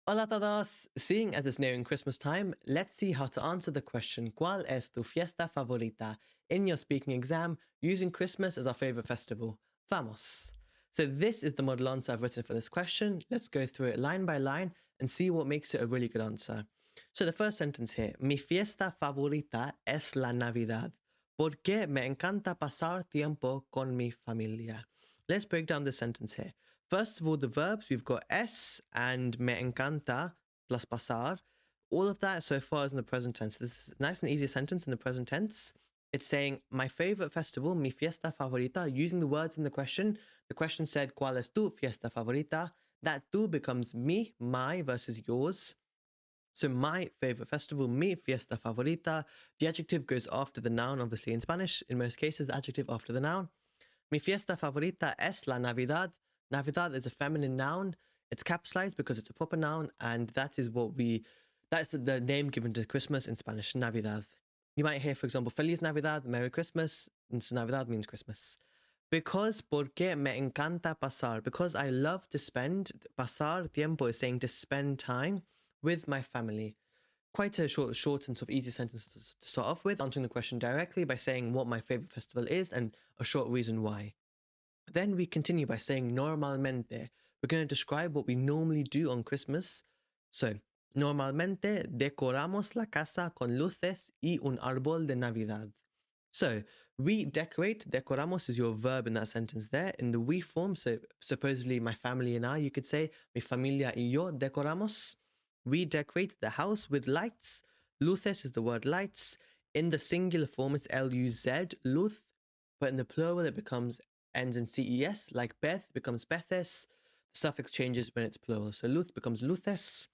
Hola a todos! Seeing as it's nearing Christmas time, let's see how to answer the question ¿Cuál es tu fiesta favorita? In your speaking exam, using Christmas as our favorite festival. Vamos! So this is the model answer I've written for this question. Let's go through it line by line and see what makes it a really good answer. So the first sentence here, mi fiesta favorita es la Navidad, porque me encanta pasar tiempo con mi familia. Let's break down this sentence here. First of all, the verbs, we've got es and me encanta plus pasar. All of that so far is in the present tense. This is a nice and easy sentence in the present tense. It's saying, my favorite festival, mi fiesta favorita, using the words in the question. The question said, ¿Cuál es tu fiesta favorita? That tu becomes mi, my versus yours. So my favorite festival, mi fiesta favorita. The adjective goes after the noun, obviously in Spanish. In most cases, the adjective after the noun. Mi fiesta favorita es la Navidad. Navidad is a feminine noun. It's capitalized because it's a proper noun, and that's the name given to Christmas in Spanish, Navidad. You might hear, for example, Feliz Navidad, Merry Christmas, and so Navidad means Christmas. Because, porque me encanta pasar, because I love to spend, pasar tiempo is saying to spend time with my family. Quite a short and sort of easy sentence to start off with, answering the question directly by saying what my favorite festival is and a short reason why. Then we continue by saying normalmente. We're going to describe what we normally do on Christmas. So, normalmente decoramos la casa con luces y un árbol de Navidad. So, we decorate, decoramos is your verb in that sentence there, in the we form. So, supposedly my family and I, you could say, mi familia y yo decoramos. We decorate the house with lights. Luces is the word lights. In the singular form, it's L-U-Z, luz. But in the plural, it becomes ends in ces, like Beth becomes Bethes. The suffix changes when it's plural. So luz becomes luces.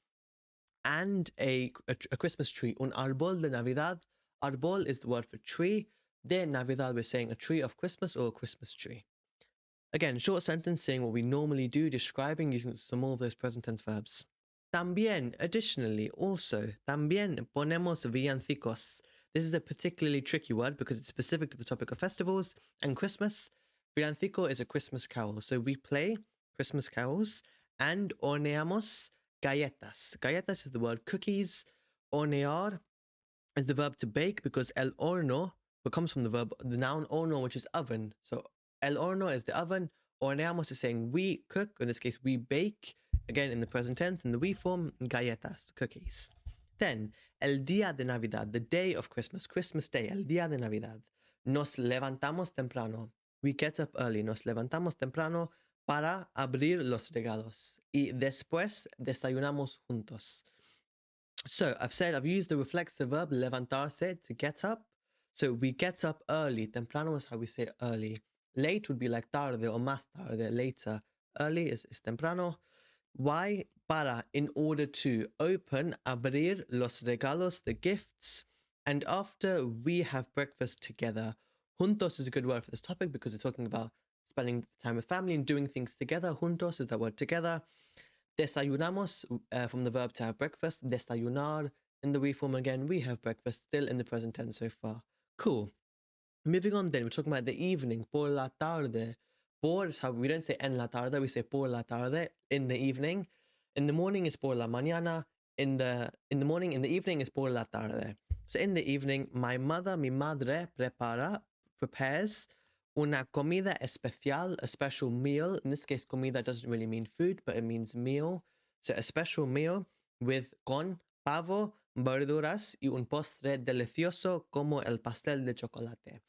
And a Christmas tree, un árbol de Navidad. Árbol is the word for tree. De Navidad, we're saying a tree of Christmas or a Christmas tree. Again, short sentence saying what we normally do, describing using some more of those present tense verbs. También, additionally, also, también ponemos villancicos. This is a particularly tricky word because it's specific to the topic of festivals and Christmas. Villancico is a Christmas carol, so we play Christmas carols and horneamos galletas. Galletas is the word cookies. Hornear is the verb to bake because el horno comes from the noun horno, which is oven. So el horno is the oven. Horneamos is saying we cook, in this case we bake, again in the present tense, in the we form, galletas, cookies. Then, el día de Navidad, the day of Christmas, Christmas Day, el día de Navidad. Nos levantamos temprano. We get up early. Nos levantamos temprano para abrir los regalos. Y después desayunamos juntos. So I've used the reflexive verb levantarse to get up. So we get up early. Temprano is how we say early. Late would be like tarde or más tarde, later. Early is temprano. Why? Para, in order to open, abrir los regalos, the gifts. And after we have breakfast together. Juntos is a good word for this topic because we're talking about spending time with family and doing things together. Juntos is that word together. Desayunamos, from the verb to have breakfast. Desayunar, in the we form again, we have breakfast, still in the present tense so far. Cool. Moving on then, we're talking about the evening, por la tarde. Por is how we don't say en la tarde, we say por la tarde, in the evening. In the morning is por la mañana. In the morning, in the evening is por la tarde. So in the evening, my mother, mi madre, prepares una comida especial, a special meal. In this case, comida doesn't really mean food, but it means meal. So a special meal with con pavo, verduras y un postre delicioso como el pastel de chocolate.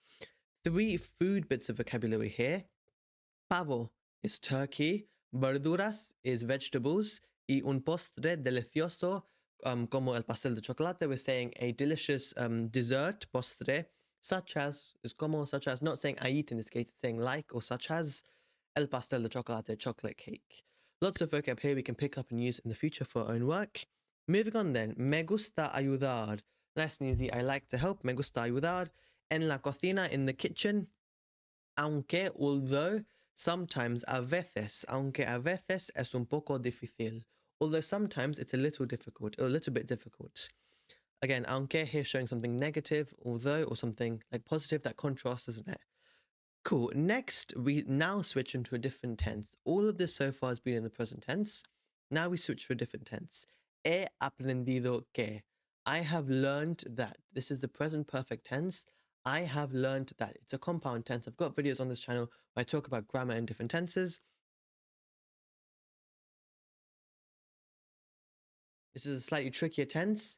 3 food bits of vocabulary here. Pavo is turkey, verduras is vegetables, y un postre delicioso como el pastel de chocolate. We're saying a delicious dessert, postre, such as, not saying I eat in this case, it's saying like or such as el pastel de chocolate, chocolate cake. Lots of vocab here we can pick up and use in the future for our own work. Moving on then, me gusta ayudar. Nice and easy, I like to help, me gusta ayudar. En la cocina, in the kitchen. Aunque, although, sometimes, a veces, aunque a veces es un poco difícil. Although sometimes it's a little difficult, or a little bit difficult. Again, aunque here showing something negative, although, or something like positive, that contrast, isn't it? Cool. Next, we now switch into a different tense. All of this so far has been in the present tense. Now we switch to a different tense. He aprendido que. I have learned that. This is the present perfect tense. I have learned that. It's a compound tense. I've got videos on this channel where I talk about grammar in different tenses. This is a slightly trickier tense,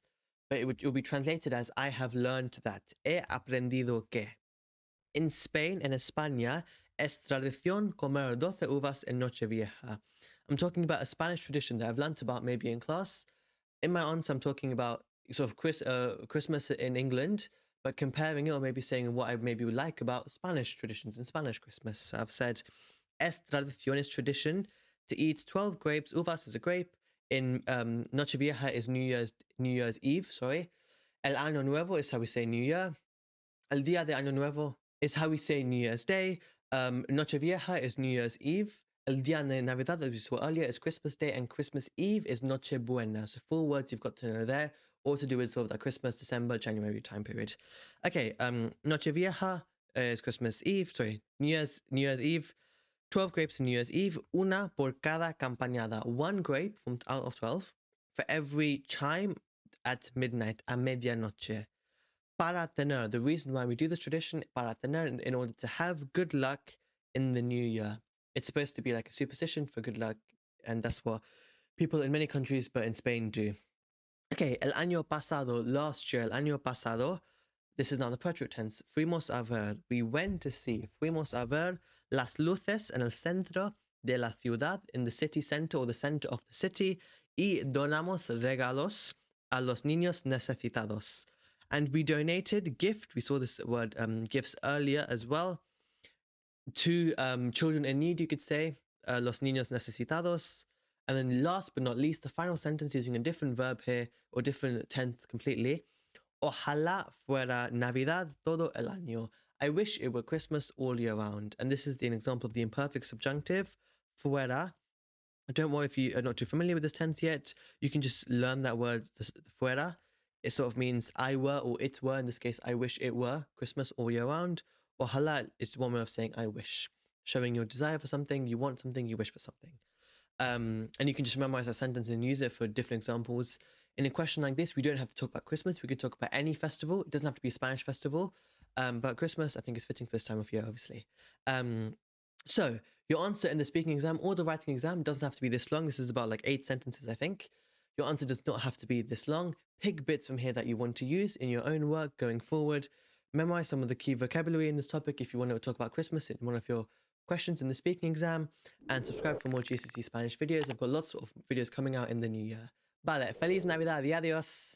but it will be translated as I have learned that. He aprendido que. In Spain, en España, es tradición comer 12 uvas en Nochevieja. I'm talking about a Spanish tradition that I've learnt about maybe in class. In my answer, I'm talking about sort of Christmas in England, but comparing it or maybe saying what I maybe would like about Spanish traditions and Spanish Christmas. So I've said, es tradición is tradition to eat 12 grapes. Uvas is a grape. In Nochevieja is New Year's Eve. Sorry. El Año Nuevo is how we say New Year. El Día de Año Nuevo is how we say New Year's Day. Nochevieja is New Year's Eve. El Día de Navidad, as we saw earlier, is Christmas Day, and Christmas Eve is Nochebuena. So 4 words you've got to know there, all to do with sort of that Christmas, December, January time period. Okay, Nochevieja is Christmas Eve. Sorry, New Year's Eve. 12 grapes on New Year's Eve. Una por cada campañada. 1 grape from out of 12 for every chime at midnight, a medianoche. Para tener, the reason why we do this tradition, para tener, in order to have good luck in the new year. It's supposed to be like a superstition for good luck, and that's what people in many countries, but in Spain, do. Okay, el año pasado, last year, el año pasado, this is now the perfect tense. Fuimos a ver, we went to see. Fuimos a ver las luces en el centro de la ciudad, in the city center or the center of the city, y donamos regalos a los niños necesitados. And we donated gift, we saw this word gifts earlier as well, to children in need, you could say, los niños necesitados. And then last but not least, the final sentence using a different verb here, or different tense completely. Ojalá fuera Navidad todo el año. I wish it were Christmas all year round. And this is an example of the imperfect subjunctive, fuera. Don't worry if you are not too familiar with this tense yet. You can just learn that word, fuera. It sort of means I were or it were. In this case, I wish it were Christmas all year round. Ojalá is one way of saying I wish, showing your desire for something, you want something, you wish for something. And you can just memorize that sentence and use it for different examples. In a question like this, we don't have to talk about Christmas. We could talk about any festival. It doesn't have to be a Spanish festival. But Christmas, I think, is fitting for this time of year, obviously. So your answer in the speaking exam or the writing exam doesn't have to be this long. This is about like 8 sentences, I think. Your answer does not have to be this long. Pick bits from here that you want to use in your own work going forward. Memorize some of the key vocabulary in this topic if you want to talk about Christmas in one of your questions in the speaking exam, and subscribe for more GCSE Spanish videos. I've got lots of videos coming out in the new year. Vale, feliz Navidad y adiós.